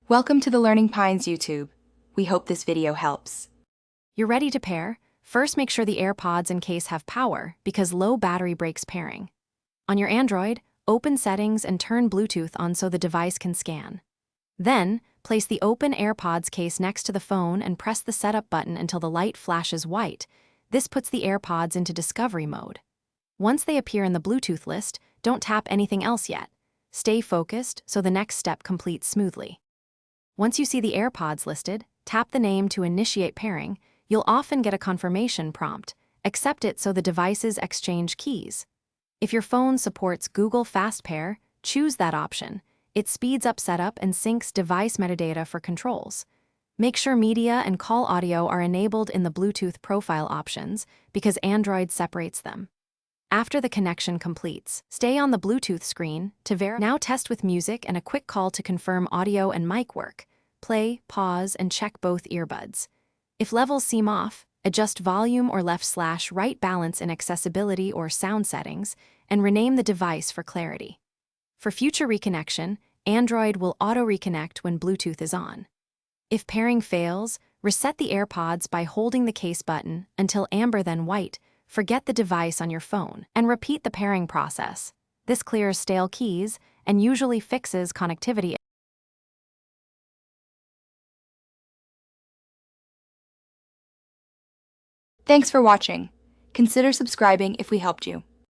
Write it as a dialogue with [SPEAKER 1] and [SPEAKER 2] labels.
[SPEAKER 1] Welcome to the Learning Pines YouTube. We hope this video helps.
[SPEAKER 2] You're ready to pair? First, make sure the Airpods and case have power because low battery breaks pairing. On your Android, open Settings and turn Bluetooth on so the device can scan. Then, place the open Airpods case next to the phone and press the setup button until the light flashes white. This puts the Airpods into discovery mode. Once they appear in the Bluetooth list, don't tap anything else yet. Stay focused so the next step completes smoothly. Once you see the Airpods listed, tap the name to initiate pairing. You'll often get a confirmation prompt. Accept it so the devices exchange keys. If your phone supports Google Fast Pair, choose that option. It speeds up setup and syncs device metadata for controls. Make sure media and call audio are enabled in the Bluetooth profile options because Android separates them. After the connection completes, stay on the Bluetooth screen to verify. Now test with music and a quick call to confirm audio and mic work. Play, pause, and check both earbuds. If levels seem off, adjust volume or left/right balance in accessibility or sound settings, and rename the device for clarity. For future reconnection, Android will auto-reconnect when Bluetooth is on. If pairing fails, reset the Airpods by holding the case button until amber then white. Forget the device on your phone, and repeat the pairing process. This clears stale keys and usually fixes connectivity.
[SPEAKER 1] Thanks for watching. Consider subscribing if we helped you.